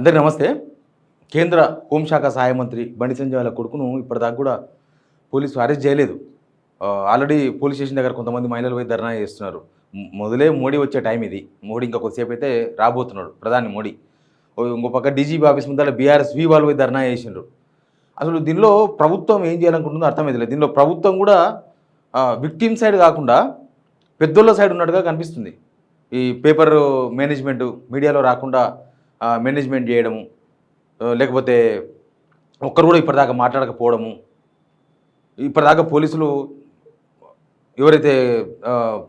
అందరికీ నమస్తే. కేంద్ర హోంశాఖ సహాయ మంత్రి బండి సంజయ్ వాళ్ళ కొడుకును ఇప్పటిదాకా కూడా పోలీసులు అరెస్ట్ చేయలేదు. ఆల్రెడీ పోలీస్ స్టేషన్ దగ్గర కొంతమంది మహిళలు పోయి ధర్నా చేస్తున్నారు. మొదలే మోడీ వచ్చే టైం ఇది. మోడీ ఇంకా కొద్దిసేపు అయితే రాబోతున్నాడు ప్రధాని మోడీ. ఇంకో పక్క డీజీపీ ఆఫీస్ ముందర బీఆర్ఎస్ వాళ్ళు పోయి ధర్నా చేసిండ్రు. అసలు దీనిలో ప్రభుత్వం ఏం చేయాలనుకుంటుందో అర్థమైతే లేదు. దీనిలో ప్రభుత్వం కూడా విక్టిమ్ సైడ్ కాకుండా పెద్దోళ్ళ సైడ్ ఉన్నట్టుగా కనిపిస్తుంది. ఈ పేపర్ మేనేజ్మెంట్ మీడియాలో రాకుండా మేనేజ్మెంట్ చేయడము, లేకపోతే ఒక్కరు కూడా ఇప్పటిదాకా మాట్లాడకపోవడము, ఇప్పటిదాకా పోలీసులు ఎవరైతే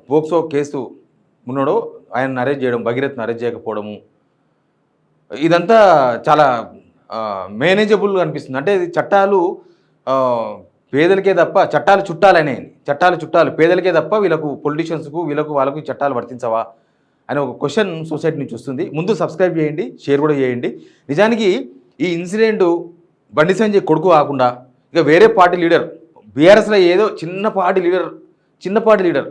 పోక్సో కేసు ఉన్నాడో ఆయనను అరెస్ట్ చేయడం, భగీరథ్ను అరెస్ట్ చేయకపోవడము, ఇదంతా చాలా మేనేజబుల్ అనిపిస్తుంది. అంటే ఇది చట్టాలు పేదలకే తప్ప చట్టాలు చుట్టాలు పేదలకే తప్ప వీళ్ళకు పొలిటీషియన్స్కు వీళ్ళకు వాళ్ళకు చట్టాలు వర్తించవా అనే ఒక క్వశ్చన్ సొసైటీ నుంచి వస్తుంది. ముందు సబ్స్క్రైబ్ చేయండి, షేర్ కూడా చేయండి. నిజానికి ఈ ఇన్సిడెంట్ బండి సంజయ్ కొడుకు కాకుండా ఇక వేరే పార్టీ లీడర్ బీఆర్ఎస్లో ఏదో చిన్నపాటి లీడర్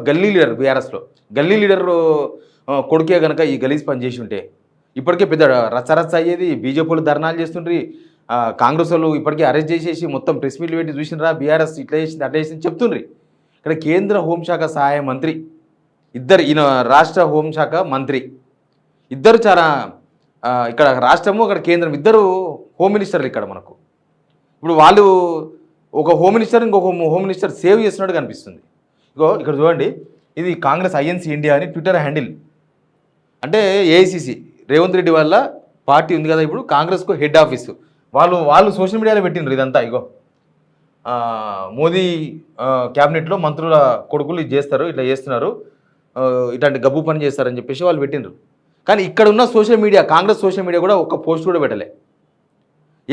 గల్లీ లీడర్ బీఆర్ఎస్లో గల్లీ లీడర్ కొడుకే కనుక ఈ గలీజ్ పని చేసి ఉంటే ఇప్పటికే పెద్ద రచ్చరచ్చ అయ్యేది. బీజేపీలు ధర్నాలు చేస్తుండ్రి, కాంగ్రెస్ వాళ్ళు ఇప్పటికే అరెస్ట్ చేసేసి మొత్తం ప్రెస్ మీట్లు పెట్టి చూసినరా బీఆర్ఎస్ ఇట్లా చేసింది అట్లా చేసింది చెప్తుండ్రి. ఇక్కడ కేంద్ర హోంశాఖ సహాయ మంత్రి ఇద్దరు, ఈయన రాష్ట్ర హోంశాఖ మంత్రి ఇద్దరు చాలా ఇక్కడ రాష్ట్రము అక్కడ కేంద్రం ఇద్దరు హోమ్ మినిస్టర్లు ఇక్కడ మనకు. ఇప్పుడు వాళ్ళు ఒక హోమ్ మినిస్టర్ ఇంకొక హోమ్ మినిస్టర్ సేవ్ చేస్తున్నట్టు కనిపిస్తుంది. ఇక్కడ చూడండి, ఇది కాంగ్రెస్ ఐఎన్సీ ఇండియా అని ట్విట్టర్ హ్యాండిల్. అంటే ఏఐసిసి రేవంత్ రెడ్డి వాళ్ళ పార్టీ ఉంది కదా ఇప్పుడు కాంగ్రెస్కు హెడ్ ఆఫీసు, వాళ్ళు సోషల్ మీడియాలో పెట్టినారు ఇదంతా. మోదీ క్యాబినెట్లో మంత్రుల కొడుకులు ఇది చేస్తారు, ఇట్లా చేస్తున్నారు, ఇట్లాంటి గబ్బు పని చేస్తారని చెప్పేసి వాళ్ళు పెట్టినారు. కానీ ఇక్కడ ఉన్న social media, Congress social media కూడా ఒక్క పోస్ట్ కూడా పెట్టలే.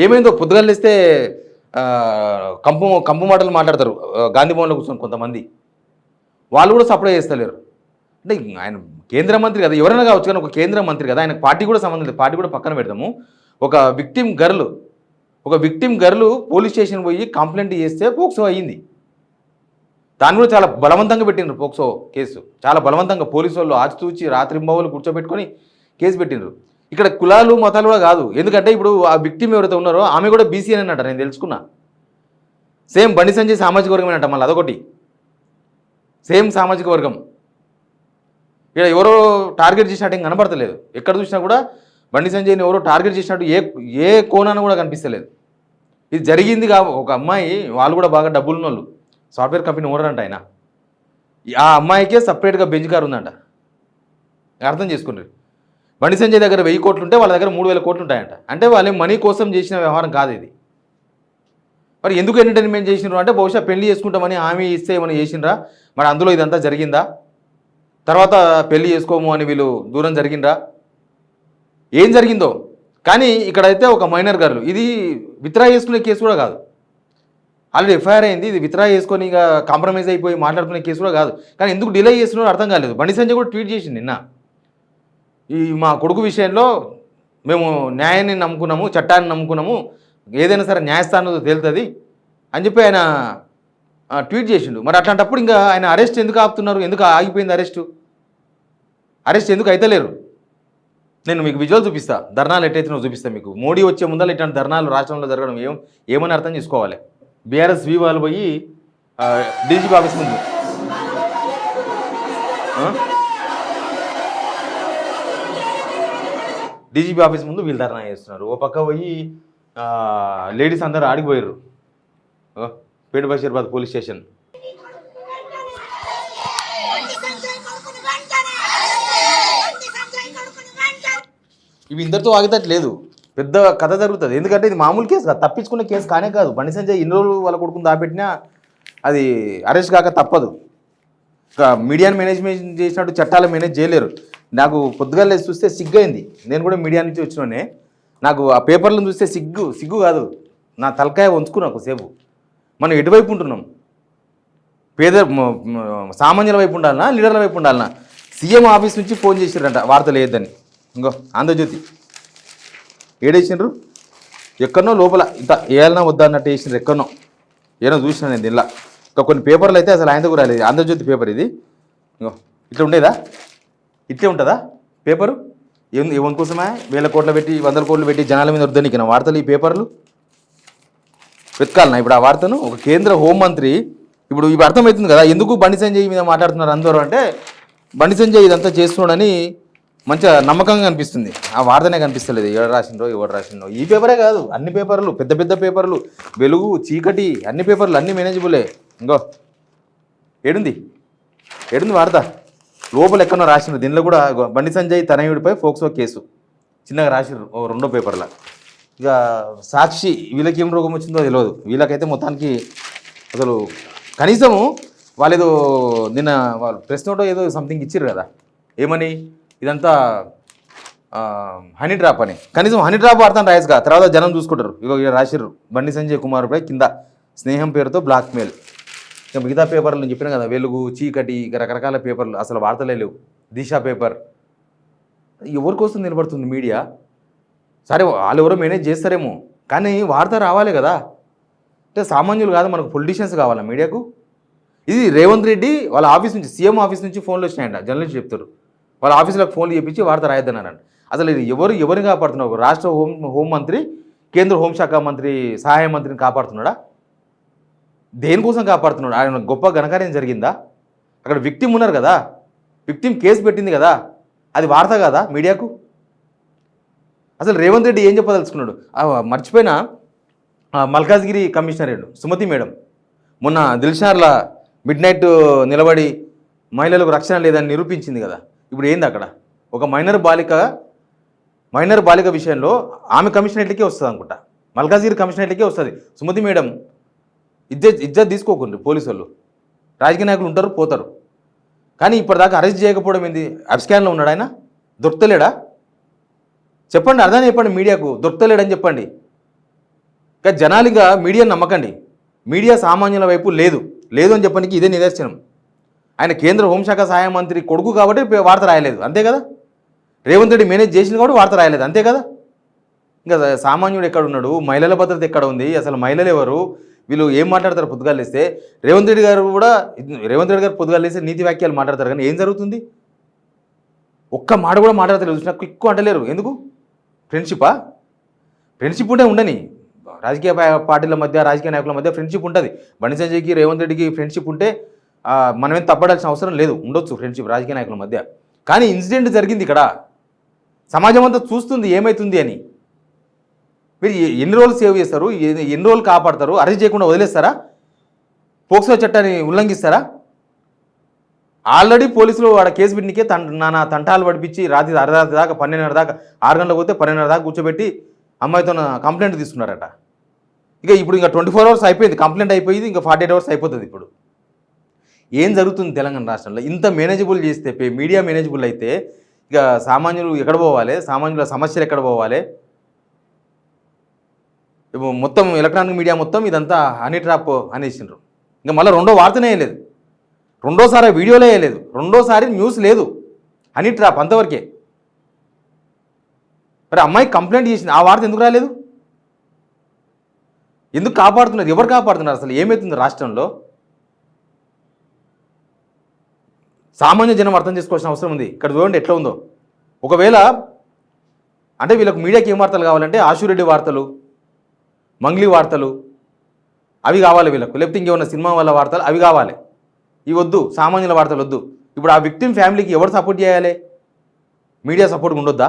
ఏమైందో పొద్దుగాలేస్తే కంపు మాటలు మాట్లాడతారు గాంధీ భవన్లో కూర్చొని కొంతమంది, వాళ్ళు కూడా సప్లై చేస్తలేరు. అంటే ఆయన కేంద్ర మంత్రి కదా, ఎవరైనా కావచ్చు, కానీ ఒక కేంద్ర మంత్రి కదా, ఆయనకు పార్టీ కూడా సంబంధం లేదు. పార్టీ కూడా పక్కన పెడదాము. ఒక విక్టిమ్ గర్ల్ పోలీస్ స్టేషన్ పోయి కంప్లైంట్ చేస్తే పోక్సో అయ్యింది. దాన్ని కూడా చాలా బలవంతంగా పెట్టినారు పోక్సో కేసు. చాలా బలవంతంగా పోలీసు వాళ్ళు ఆచితూచి రాత్రింబవలు కూర్చోబెట్టుకొని కేసు పెట్టినారు. ఇక్కడ కులాలు మతాలు కూడా కాదు. ఎందుకంటే ఇప్పుడు ఆ విక్టిమ్ ఎవరైతే ఉన్నారో ఆమె కూడా బీసీ అని అన్నట, నేను తెలుసుకున్నా. సేమ్ బండి సంజయ్ సామాజిక వర్గం అంట, మళ్ళీ అదొకటి సేమ్ సామాజిక వర్గం. ఇక్కడ ఎవరో టార్గెట్ చేసినట్టు ఏం కనబడతలేదు. ఎక్కడ చూసినా కూడా బండి సంజయ్ని ఎవరో టార్గెట్ చేసినట్టు ఏ కోణాన్ని కూడా కనిపిస్తలేదు. ఇది జరిగింది ఒక అమ్మాయి, వాళ్ళు కూడా బాగా డబ్బులున్న వాళ్ళు, సాఫ్ట్వేర్ కంపెనీ ఓనర్ అంట ఆయన. ఆ అమ్మాయికే సపరేట్గా బెంచ్ కార్ ఉందంట. అర్థం చేసుకుంటారు. బండి సంజయ్ దగ్గర 1000 కోట్లు ఉంటే వాళ్ళ దగ్గర 3000 కోట్లు ఉంటాయంట. అంటే వాళ్ళు మనీ కోసం చేసిన వ్యవహారం కాదు ఇది. మరి ఎందుకు ఎంటర్టైన్మెంట్ చేసినారు అంటే బహుశా పెళ్లి చేసుకుంటామని హామీ ఇస్తే ఏమైనా చేసిండ్రా, మరి అందులో ఇదంతా జరిగిందా, తర్వాత పెళ్లి చేసుకోము అని వీళ్ళు దూరం జరిగిండ్రా, ఏం జరిగిందో. కానీ ఇక్కడైతే ఒక మైనర్ గర్ల్, ఇది విత్డ్రా చేసుకునే కేసు కూడా కాదు, ఆల్రెడీ ఎఫ్ఐఆర్ అయింది. ఇది విత్డ్రా చేసుకొని ఇక కాంప్రమైజ్ అయిపోయి మాట్లాడుకునే కేసు కూడా కాదు. కానీ ఎందుకు డిలే చేస్తున్నారో అర్థం కాలేదు. బండి సంజయ్ కూడా ట్వీట్ చేసింది నిన్న, ఈ మా కొడుకు విషయంలో మేము న్యాయాన్ని నమ్ముకున్నాము, చట్టాన్ని నమ్ముకున్నాము, ఏదైనా సరే న్యాయస్థానంలో తేలుతుంది అని చెప్పి ఆయన ట్వీట్ చేసిండు. మరి అట్లాంటప్పుడు ఇంకా ఆయన అరెస్ట్ ఎందుకు ఆపుతున్నారు, ఎందుకు ఆగిపోయింది అరెస్ట్ ఎందుకు అయితలేరు? నేను మీకు విజువల్ చూపిస్తా, ధర్నాలు ఎట్టయితే చూపిస్తాను మీకు. మోడీ వచ్చే ముందర ఇట్లాంటి ధర్నాలు రాష్ట్రంలో జరగడం ఏమని అర్థం చేసుకోవాలి. బీఆర్ఎస్ వాళ్ళు పోయి డీజీపీ ఆఫీస్ ముందు వీళ్ళు ధర్నా చేస్తున్నారు. ఓ పక్క పోయి లేడీస్ అందరూ ఆడిపోయారు పేట బషీర్బాద్ పోలీస్ స్టేషన్. ఇవి ఇందరితో ఆగితట్లేదు, పెద్ద కథ జరుగుతుంది. ఎందుకంటే ఇది మామూలు కేసు కాదు, తప్పించుకునే కేసు కానే కాదు. బండి సంజయ్ ఇన్ని రోజులు వాళ్ళ కొడుకుని దాపెట్టినా అది అరెస్ట్ కాక తప్పదు. మీడియాని మేనేజ్మెంట్ చేసినట్టు చట్టాలు మేనేజ్ చేయలేరు. నాకు పొద్దుగాల చూస్తే సిగ్గైంది. నేను కూడా మీడియా నుంచి వచ్చినోనే, నాకు ఆ పేపర్లను చూస్తే సిగ్గు కాదు, నా తలకాయ వంచుకున్నా ఒకసేపు. మనం ఎటువైపు ఉంటున్నాం, సామాన్యుల వైపు ఉండాలనా లీడర్ల వైపు ఉండాలనా? సీఎం ఆఫీస్ నుంచి ఫోన్ చేసిరంట వార్తలు వేయద్దని. ఇంకో ఆంధ్రజ్యోతి ఏడేసిండ్రు, ఎక్కడనో లోపల ఇంత ఏళ్ళనా వద్దా అన్నట్టు వేసిండ్రు, ఎక్కడనో ఏమో చూసినా నేను దీనిలో. ఇంకా కొన్ని పేపర్లు అయితే అసలు ఆయన కూడా రాలేదు. ఆంధ్రజ్యోతి పేపర్ ఇది. ఇంకో ఇట్లా ఉండేదా, ఇట్లే ఉంటుందా పేపరు? ఎవరి కోసమే 1000 కోట్లు పెట్టి 100 కోట్లు పెట్టి జనాల మీద వద్దనికిన వార్తలు ఈ పేపర్లు వెతకాలన్నా ఇప్పుడు ఆ వార్తను? ఒక కేంద్ర హోంమంత్రి ఇప్పుడు అర్థమవుతుంది కదా ఎందుకు బండి సంజయ్ మీద మాట్లాడుతున్నారు అందరూ అంటే, బండి సంజయ్ ఇదంతా చేస్తున్నాడని మంచిగా నమ్మకంగా అనిపిస్తుంది. ఆ వార్తనే కనిపిస్తలేదు. ఎవరు రాసిండో ఈ పేపరే కాదు, అన్ని పేపర్లు, పెద్ద పెద్ద పేపర్లు, వెలుగు, చీకటి, అన్ని పేపర్లు అన్ని మేనేజబులే. ఇంకో ఏడుంది వార్త లోపల ఎక్కడో రాసిండ్రు. దీనిలో కూడా బండి సంజయ్ తనయుడిపై ఫోక్సో కేసు చిన్నగా రాసిర్రు రెండో పేపర్లో. ఇక సాక్షి వీళ్ళకి ఏం రోగం వచ్చిందో తెలియదు. వీళ్ళకైతే మొత్తానికి అసలు కనీసము వాళ్ళు ఏదో నిన్న వాళ్ళు ప్రెస్ నోటో ఏదో సంథింగ్ ఇచ్చిర్రు కదా, ఏమని ఇదంతా హనీ డ్రాప్ అని. కనీసం హనీ డ్రాప్ వాడతాను రాయస్గా, తర్వాత జనం చూసుకుంటారు. ఇక రాసిర్రు బండి సంజయ్ కుమార్పై కింద స్నేహం పేరుతో బ్లాక్మెయిల్. ఇక మిగతా పేపర్లు నేను చెప్పినా కదా, వెలుగు, చీకటి, ఇక రకరకాల పేపర్లు అసలు వార్తలే లేవు. దిశ పేపర్ ఎవరి కోసం నిలబడుతుంది మీడియా? సరే వాళ్ళు ఎవరో మేనేజ్ చేస్తారేమో, కానీ వార్త రావాలి కదా. అంటే సామాన్యులు కాదు, మనకు పొలిటీషియన్స్ కావాలా మీడియాకు? ఇది రేవంత్ రెడ్డి వాళ్ళ ఆఫీస్ నుంచి, సీఎం ఆఫీస్ నుంచి ఫోన్లు వచ్చినాయంట. జర్నలిస్ట్ చెప్తారు వాళ్ళ ఆఫీసులకు ఫోన్లు చేపించి వార్త రాయొద్దన్నారంట. అసలు ఇది ఎవరిని కాపాడుతున్నారు? రాష్ట్ర హోంమంత్రి, కేంద్ర హోంశాఖ మంత్రి, సహాయ మంత్రిని కాపాడుతున్నాడా? దేనికోసం కాపాడుతున్నాడు? ఆయన గొప్ప ఘనకార్యం జరిగిందా? అక్కడ విక్టిమ్ ఉన్నారు కదా, విక్టిమ్ కేసు పెట్టింది కదా, అది వార్త కదా మీడియాకు? అసలు రేవంత్ రెడ్డి ఏం చెప్పదలుచుకున్నాడు? మర్చిపోయిన మల్కాజ్గిరి కమిషనరేట్ సుమతి మేడం మొన్న దిల్షార్లా మిడ్ నైట్ నిలబడి మహిళలకు రక్షణ లేదని నిరూపించింది కదా. ఇప్పుడు ఏంది అక్కడ? ఒక మైనర్ బాలిక విషయంలో ఆమె కమిషనరేట్లకే వస్తుంది అనుకుంటా, మల్కాజ్గిరి కమిషనరేట్లకే వస్తుంది. సుమతి మేడం ఇజ్జత్ తీసుకోకండి. పోలీసు వాళ్ళు, రాజకీయ నాయకులు ఉంటారు పోతారు, కానీ ఇప్పటిదాకా అరెస్ట్ చేయకపోవడం ఏంది? అబ్స్కాన్లో ఉన్నాడు ఆయన, దొరుకుతలేడా? చెప్పండి, అర్థం చెప్పండి మీడియాకు, దొరుకుతలేడని చెప్పండి. ఇంకా జనాలుగా మీడియాని నమ్మకండి. మీడియా సామాన్యుల వైపు లేదు అని చెప్పడానికి ఇదే నిదర్శనం. ఆయన కేంద్ర హోంశాఖ సహాయ మంత్రి కొడుకు కాబట్టి వార్త రాయలేదు, అంతే కదా. రేవంత్ రెడ్డి మేనేజ్ చేసింది కాబట్టి వార్త రాయలేదు, అంతే కదా. ఇంకా సామాన్యుడు ఎక్కడ ఉన్నాడు? మహిళల భద్రత ఎక్కడ ఉంది? అసలు మహిళలు ఎవరు? వీళ్ళు ఏం మాట్లాడతారు పొద్దుగాలు లేస్తే? రేవంత్ రెడ్డి గారు పొద్దుగాలు లేస్తే నీతి వాక్యాలు మాట్లాడతారు, కానీ ఏం జరుగుతుంది? ఒక్క మాట కూడా మాట్లాడతారు. చూసినా క్లిక్ అంటలేరు. ఎందుకు? ఫ్రెండ్షిప్ ఉంటే ఉండని. రాజకీయ పార్టీల మధ్య, రాజకీయ నాయకుల మధ్య ఫ్రెండ్షిప్ ఉంటుంది. బండి సంజయ్కి రేవంత్ రెడ్డికి ఫ్రెండ్షిప్ ఉంటే మనమేం తప్పడాల్సిన అవసరం లేదు, ఉండొచ్చు ఫ్రెండ్షిప్ రాజకీయ నాయకుల మధ్య. కానీ ఇన్సిడెంట్ జరిగింది ఇక్కడ, సమాజం అంతా చూస్తుంది ఏమవుతుంది అని. మీరు ఎన్ని రోజులు సేవ్ చేస్తారు? ఎన్ని రోజులు కాపాడతారు? అరెస్ట్ చేయకుండా వదిలేస్తారా? పోక్సో చట్టాన్ని ఉల్లంఘిస్తారా? ఆల్రెడీ పోలీసులు ఆడ కేసు పెట్టినకే నానా తంటాలు పడిపించి రాత్రి అర్ధరాత్రి దాకా 12:30 దాకా, 6 గంటలకు పోతే 12:30 దాకా కూర్చోబెట్టి అమ్మాయితో కంప్లైంట్ తీసుకున్నారట. ఇప్పుడు 24 అవర్స్ అయిపోయింది, కంప్లైంట్ అయిపోయింది, ఇంకా 48 అవర్స్ అయిపోతుంది. ఇప్పుడు ఏం జరుగుతుంది తెలంగాణ రాష్ట్రంలో? ఇంత మేనేజబుల్ చేస్తే, మీడియా మేనేజబుల్ అయితే ఇక సామాన్యులు ఎక్కడ పోవాలి? సామాన్యుల సమస్యలు ఎక్కడ పోవాలి? మొత్తం ఎలక్ట్రానిక్ మీడియా మొత్తం ఇదంతా హనీ ట్రాప్ అనేసిండ్రు. ఇంకా మళ్ళీ రెండో వార్తనే వేయలేదు, రెండోసారి వీడియోలో వేయలేదు, రెండోసారి న్యూస్ లేదు, హనీ ట్రాప్ అంతవరకే. మరి అమ్మాయి కంప్లైంట్ చేసింది, ఆ వార్త ఎందుకు రాలేదు? ఎందుకు కాపాడుతున్నారు? ఎవరు కాపాడుతున్నారు? అసలు ఏమవుతుంది రాష్ట్రంలో? సామాన్య జనం అర్థం చేసుకోవాల్సిన అవసరం ఉంది. ఇక్కడ చూడండి ఎట్లా ఉందో. ఒకవేళ అంటే వీళ్ళకు మీడియాకి ఏం వార్తలు కావాలంటే ఆశురెడ్డి వార్తలు, మంగ్లీ వార్తలు అవి కావాలి వీళ్ళకు, లేకపోతే ఇంకేమన్నా సినిమా వాళ్ళ వార్తలు అవి కావాలి. ఇవి వద్దు, సామాన్యుల వార్తలు వద్దు. ఇప్పుడు ఆ విక్టిమ్ ఫ్యామిలీకి ఎవరు సపోర్ట్ చేయాలి? Media support ఉండొద్దా?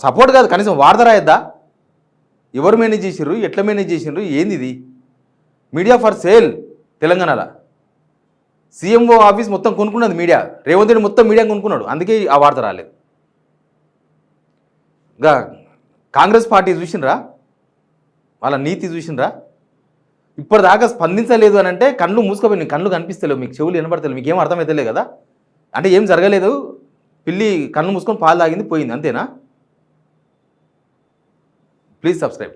సపోర్ట్ కాదు, కనీసం వార్త రాయొద్దా? ఎవరు మేనేజ్ చేసిర్రు? ఎట్లా మేనేజ్ చేసిర్రు? ఏంది ఇది? మీడియా ఫర్ సేల్ తెలంగాణలో. సీఎంఓ ఆఫీస్ మొత్తం కొనుక్కున్నది మీడియా, రేవంత్ రెడ్డి మొత్తం మీడియా కొనుక్కున్నాడు, అందుకే ఆ వార్త రాలేదు. ఇంకా కాంగ్రెస్ పార్టీ చూసినరా? వాళ్ళ నీతి చూసినరా? ఇప్పటిదాకా స్పందించలేదు అని అంటే కళ్ళు మూసుకోపోయి, కళ్ళు కనిపిస్తలేవు, మీకు చెవులు వినబడతలేవు, మీకు ఏం అర్థమవుతలే కదా. అంటే ఏం జరగలేదు, పిల్లి కళ్ళు మూసుకొని పాలు తాగింది పోయింది, అంతేనా? Please subscribe.